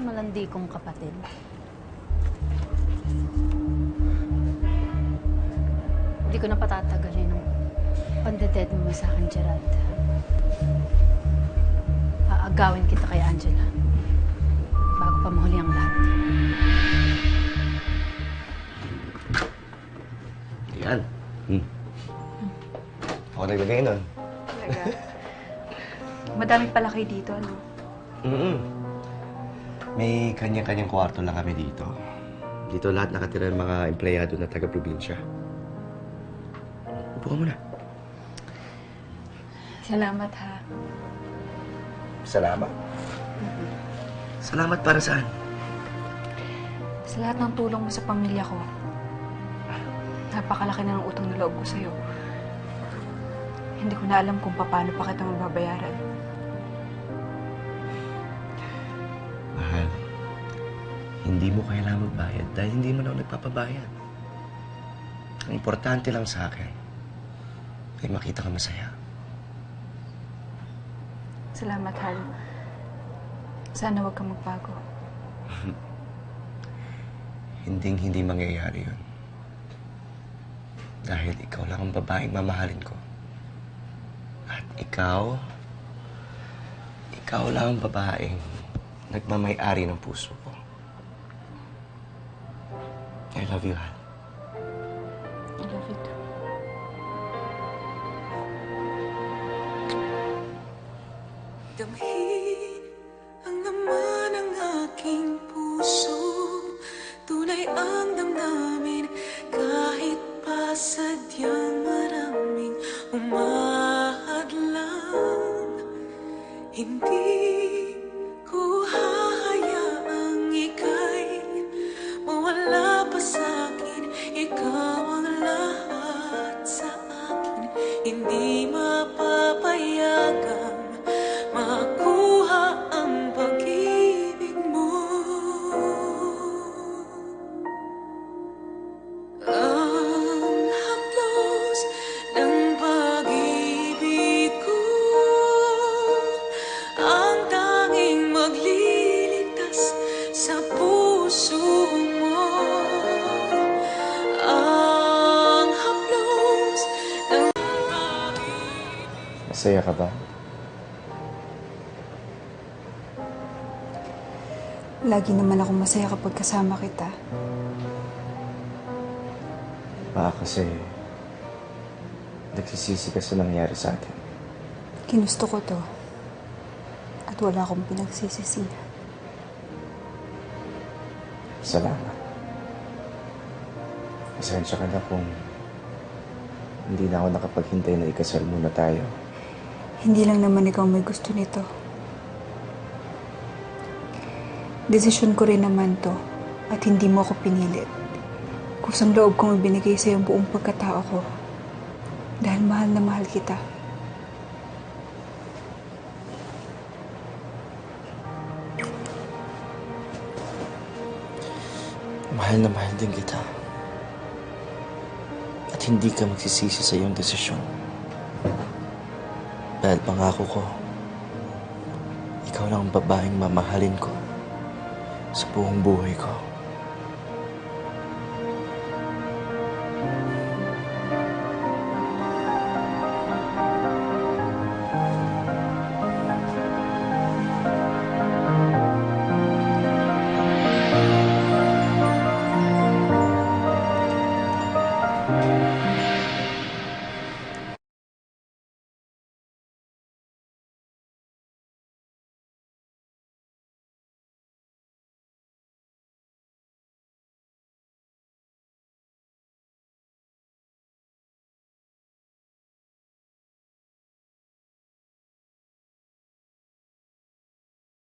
malandi kong kapatid. Hindi ko na patatagalin ang pandeded mo sa akin, Gerald. Aagawin kita kay Angela bago pa mahuli ang lahat. Yan. Ako naglagay nun. Talaga? Madami pala kayo dito, ano? May kanya-kanyang kwarto lang kami dito. Dito lahat nakatira ng mga empleyado na taga-probinsya. Upo ka muna. Salamat, ha? Salamat. Salamat para saan? Sa lahat ng tulong mo sa pamilya ko. Napakalaki na ng utang na loob ko sa'yo. Hindi ko na alam kung paano pa kita mababayaran. Mahal, hindi mo kailangan magbayad dahil hindi mo na ako nagpapabayad. Ang importante lang sa akin ay makita ka masaya. Salamat, Hal. Sana huwag kang magbago. Hindi mangyayari yun. Dahil ikaw lang ang babaeng mamahalin ko. At ikaw lang ang babaeng nagmamay-ari ng puso ko. I love you, Hal. I love you too. Damhin ang laman ng aking puso. Tunay ang damdamin kahit pa sadyang maraming umahadlang. Hindi ko hahayaang ika'y mawala pa sa'kin. Ikaw ang lahat sa akin. Hindi mapapayagang makuha ang pag-ibig mo. Ang haplos ng pag-ibig ko ang tanging magliligtas sa puso mo. Ang haplos ng Masaya ka ba? Lagi naman ako masaya kapag kasama kita. Baka kasi nagsisisi ka sa nangyari sa atin. Ginusto ko to. At wala akong pinagsisisihan. Salamat. Pasensya ka na kung hindi na ako nakapaghintay na ikasal muna tayo. Hindi lang naman ikaw may gusto nito. Desisyon ko rin naman to at hindi mo ako pinilit. Kusang loob kong ibinigay sa'yo ang buong pagkatao ko dahil mahal na mahal kita. Mahal na mahal din kita. At hindi ka magsisisi sa iyong desisyon. Dahil pangako ko, ikaw lang ang babaeng mamahalin ko sa buong buhay ko.